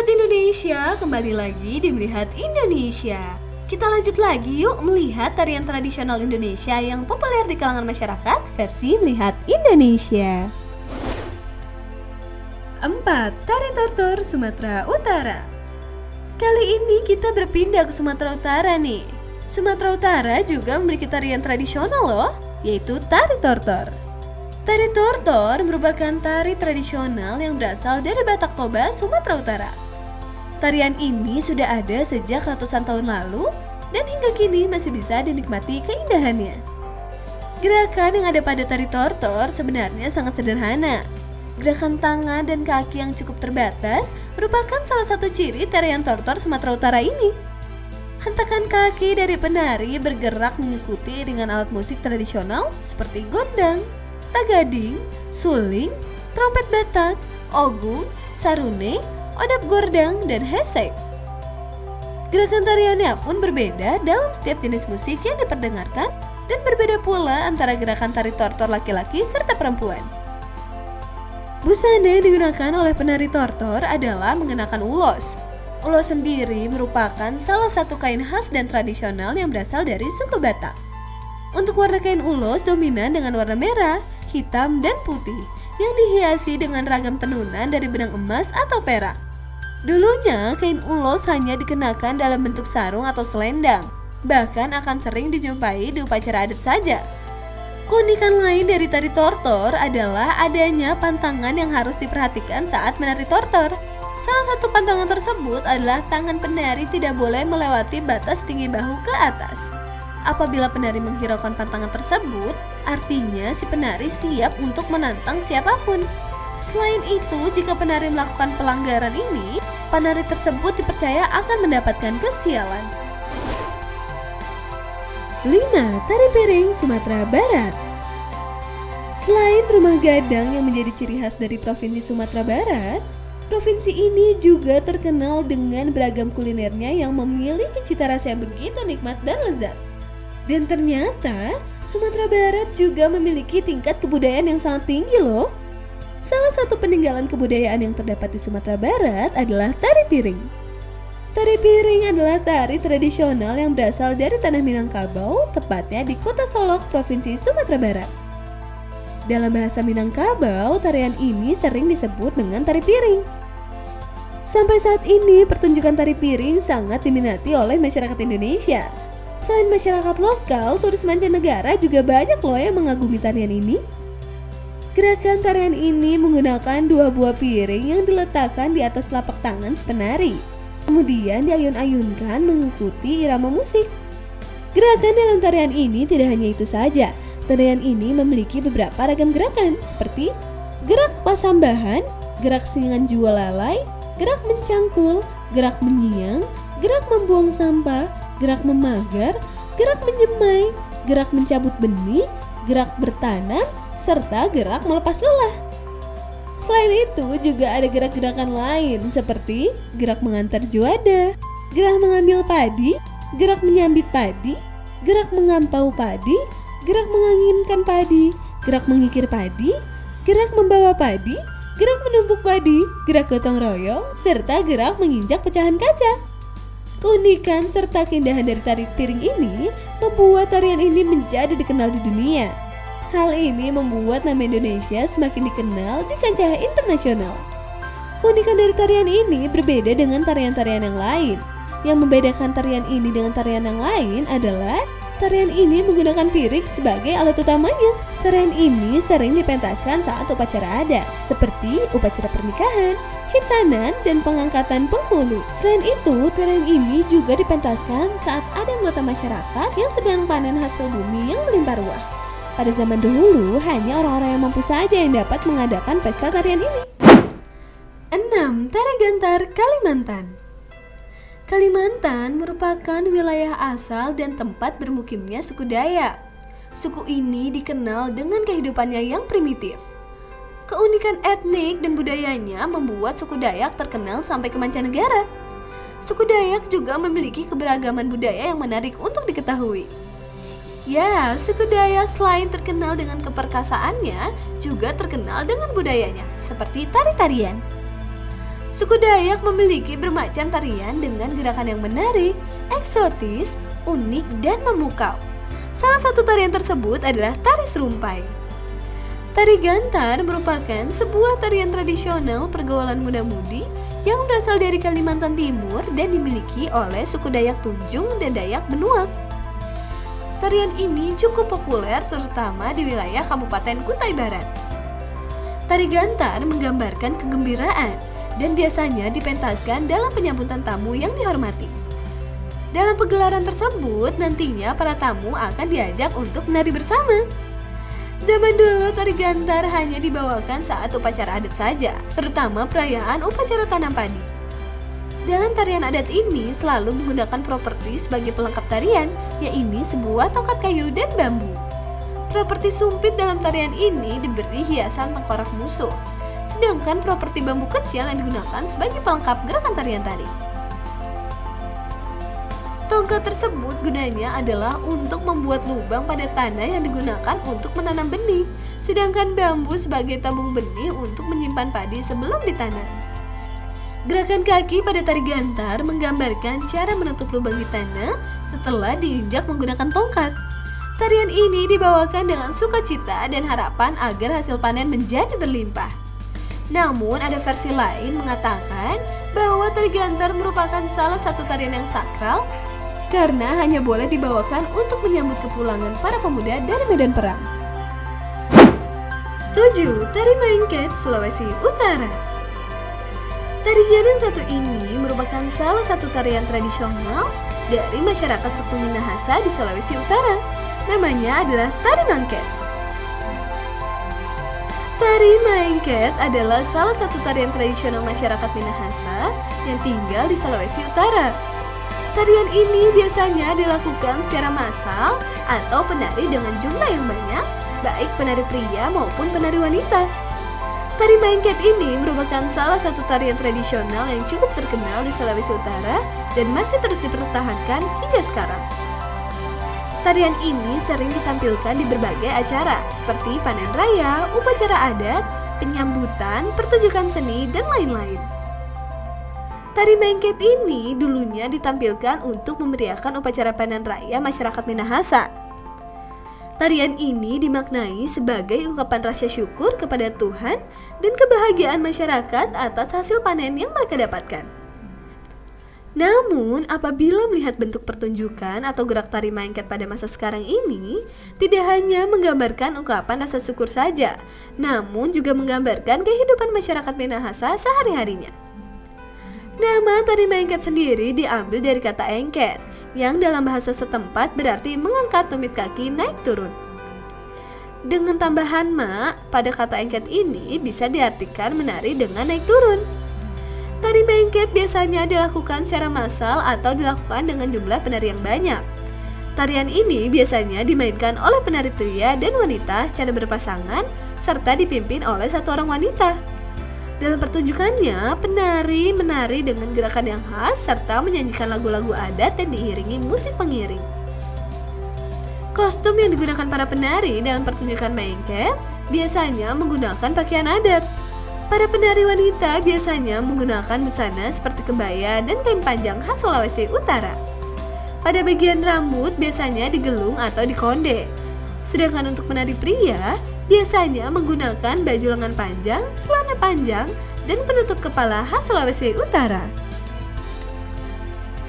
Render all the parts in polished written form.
Sobat Indonesia, kembali lagi di Melihat Indonesia. Kita lanjut lagi yuk melihat tarian tradisional Indonesia yang populer di kalangan masyarakat versi Melihat Indonesia. 4. Tari Tortor Sumatera Utara. Kali ini kita berpindah ke Sumatera Utara nih. Sumatera Utara juga memiliki tarian tradisional loh, yaitu Tari Tortor. Tari Tortor merupakan tari tradisional yang berasal dari Batak Toba, Sumatera Utara. Tarian ini sudah ada sejak ratusan tahun lalu dan hingga kini masih bisa dinikmati keindahannya. Gerakan yang ada pada tari Tortor sebenarnya sangat sederhana. Gerakan tangan dan kaki yang cukup terbatas merupakan salah satu ciri tarian Tortor Sumatera Utara ini. Hentakan kaki dari penari bergerak mengikuti dengan alat musik tradisional seperti gondang, tagading, suling, trompet Batak, ogung, sarune, odap gordang, dan hesek. Gerakan tariannya pun berbeda dalam setiap jenis musik yang diperdengarkan dan berbeda pula antara gerakan tari Tortor laki-laki serta perempuan. Busana yang digunakan oleh penari Tortor adalah mengenakan ulos. Ulos sendiri merupakan salah satu kain khas dan tradisional yang berasal dari suku Batak. Untuk warna kain ulos dominan dengan warna merah, hitam, dan putih yang dihiasi dengan ragam tenunan dari benang emas atau perak. Dulunya kain ulos hanya dikenakan dalam bentuk sarung atau selendang, bahkan akan sering dijumpai di upacara adat saja. Keunikan lain dari tari Tortor adalah adanya pantangan yang harus diperhatikan saat menari Tortor. Salah satu pantangan tersebut adalah tangan penari tidak boleh melewati batas tinggi bahu ke atas. Apabila penari menghiraukan pantangan tersebut, artinya si penari siap untuk menantang siapapun. Selain itu, jika penari melakukan pelanggaran ini, penari tersebut dipercaya akan mendapatkan kesialan. 5. Tari Piring Sumatera Barat. Selain rumah gadang yang menjadi ciri khas dari Provinsi Sumatera Barat, provinsi ini juga terkenal dengan beragam kulinernya yang memiliki cita rasa yang begitu nikmat dan lezat. Dan ternyata Sumatera Barat juga memiliki tingkat kebudayaan yang sangat tinggi loh. Salah satu peninggalan kebudayaan yang terdapat di Sumatera Barat adalah tari piring. Tari piring adalah tari tradisional yang berasal dari tanah Minangkabau, tepatnya di Kota Solok, Provinsi Sumatera Barat. Dalam bahasa Minangkabau, tarian ini sering disebut dengan tari piring. Sampai saat ini, pertunjukan tari piring sangat diminati oleh masyarakat Indonesia. Selain masyarakat lokal, turis mancanegara juga banyak loh yang mengagumi tarian ini. Gerakan tarian ini menggunakan dua buah piring yang diletakkan di atas telapak tangan si penari. Kemudian diayun-ayunkan mengikuti irama musik. Gerakan dalam tarian ini tidak hanya itu saja. Tarian ini memiliki beberapa ragam gerakan seperti gerak pasambahan, gerak singan jualalai, gerak mencangkul, gerak menyiang, gerak membuang sampah, gerak memagar, gerak menyemai, gerak mencabut benih, gerak bertanam, serta gerak melepas lelah. Selain itu juga ada gerak-gerakan lain seperti gerak mengantar juada, gerak mengambil padi, gerak menyambit padi, gerak mengampau padi, gerak menganginkan padi, gerak mengikir padi, gerak membawa padi, gerak menumpuk padi, gerak gotong royong, serta gerak menginjak pecahan kaca. Keunikan serta keindahan dari tari piring ini membuat tarian ini menjadi dikenal di dunia. Hal ini membuat nama Indonesia semakin dikenal di kancah internasional. Keunikan dari tarian ini berbeda dengan tarian-tarian yang lain. Yang membedakan tarian ini dengan tarian yang lain adalah tarian ini menggunakan piring sebagai alat utamanya. Tarian ini sering dipentaskan saat upacara adat, seperti upacara pernikahan, hitanan, dan pengangkatan penghulu. Selain itu, tarian ini juga dipentaskan saat ada anggota masyarakat yang sedang panen hasil bumi yang melimpah ruah. Pada zaman dahulu, hanya orang-orang yang mampu saja yang dapat mengadakan pesta tarian ini. 6. Tari Gantar Kalimantan. Kalimantan merupakan wilayah asal dan tempat bermukimnya suku Dayak. Suku ini dikenal dengan kehidupannya yang primitif. Keunikan etnik dan budayanya membuat suku Dayak terkenal sampai ke mancanegara. Suku Dayak juga memiliki keberagaman budaya yang menarik untuk diketahui. Ya, suku Dayak selain terkenal dengan keperkasaannya, juga terkenal dengan budayanya, seperti tari-tarian. Suku Dayak memiliki bermacam tarian dengan gerakan yang menarik, eksotis, unik, dan memukau. Salah satu tarian tersebut adalah tari serumpai. Tari gantar merupakan sebuah tarian tradisional pergaulan muda-mudi yang berasal dari Kalimantan Timur dan dimiliki oleh suku Dayak Tunjung dan Dayak Benuak. Tarian ini cukup populer terutama di wilayah Kabupaten Kutai Barat. Tari gantar menggambarkan kegembiraan dan biasanya dipentaskan dalam penyambutan tamu yang dihormati. Dalam pegelaran tersebut, nantinya para tamu akan diajak untuk menari bersama. Zaman dulu tari gantar hanya dibawakan saat upacara adat saja, terutama perayaan upacara tanam padi. Dalam tarian adat ini selalu menggunakan properti sebagai pelengkap tarian, yaitu sebuah tongkat kayu dan bambu. Properti sumpit dalam tarian ini diberi hiasan tengkorak musuh, sedangkan properti bambu kecil yang digunakan sebagai pelengkap gerakan tarian tari. Tongkat tersebut gunanya adalah untuk membuat lubang pada tanah yang digunakan untuk menanam benih, sedangkan bambu sebagai tabung benih untuk menyimpan padi sebelum ditanam. Gerakan kaki pada tari gantar menggambarkan cara menutup lubang di tanah setelah diinjak menggunakan tongkat. Tarian ini dibawakan dengan sukacita dan harapan agar hasil panen menjadi berlimpah. Namun ada versi lain mengatakan bahwa tari gantar merupakan salah satu tarian yang sakral karena hanya boleh dibawakan untuk menyambut kepulangan para pemuda dari medan perang. 7. Tari Maengket, Sulawesi Utara. Tarian yang satu ini merupakan salah satu tarian tradisional dari masyarakat suku Minahasa di Sulawesi Utara. Namanya adalah Tari Maengket. Tari Maengket adalah salah satu tarian tradisional masyarakat Minahasa yang tinggal di Sulawesi Utara. Tarian ini biasanya dilakukan secara massal atau penari dengan jumlah yang banyak, baik penari pria maupun penari wanita. Tari Maengket ini merupakan salah satu tarian tradisional yang cukup terkenal di Sulawesi Utara dan masih terus dipertahankan hingga sekarang. Tarian ini sering ditampilkan di berbagai acara seperti panen raya, upacara adat, penyambutan, pertunjukan seni, dan lain-lain. Tari Maengket ini dulunya ditampilkan untuk memeriahkan upacara panen raya masyarakat Minahasa. Tarian ini dimaknai sebagai ungkapan rasa syukur kepada Tuhan dan kebahagiaan masyarakat atas hasil panen yang mereka dapatkan. Namun, apabila melihat bentuk pertunjukan atau gerak tari Maengket pada masa sekarang ini, tidak hanya menggambarkan ungkapan rasa syukur saja, namun juga menggambarkan kehidupan masyarakat Minahasa sehari-harinya. Nama tari Maengket sendiri diambil dari kata engket, yang dalam bahasa setempat berarti mengangkat tumit kaki naik turun. Dengan tambahan ma pada kata engket ini bisa diartikan menari dengan naik turun. Tari Maengket biasanya dilakukan secara massal atau dilakukan dengan jumlah penari yang banyak. Tarian ini biasanya dimainkan oleh penari pria dan wanita secara berpasangan serta dipimpin oleh satu orang wanita. Dalam pertunjukannya, penari menari dengan gerakan yang khas serta menyanyikan lagu-lagu adat dan diiringi musik pengiring. Kostum yang digunakan para penari dalam pertunjukan Maengket biasanya menggunakan pakaian adat. Para penari wanita biasanya menggunakan busana seperti kebaya dan kain panjang khas Sulawesi Utara. Pada bagian rambut biasanya digelung atau dikonde. Sedangkan untuk penari pria biasanya menggunakan baju lengan panjang, celana panjang, dan penutup kepala khas Sulawesi Utara.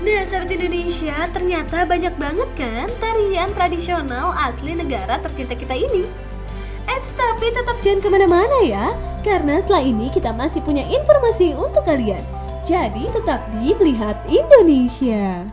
Nah, sahabat Indonesia, ternyata banyak banget kan tarian tradisional asli negara tercinta kita ini. Tapi tetap jangan kemana-mana ya, karena setelah ini kita masih punya informasi untuk kalian. Jadi tetap di Melihat Indonesia.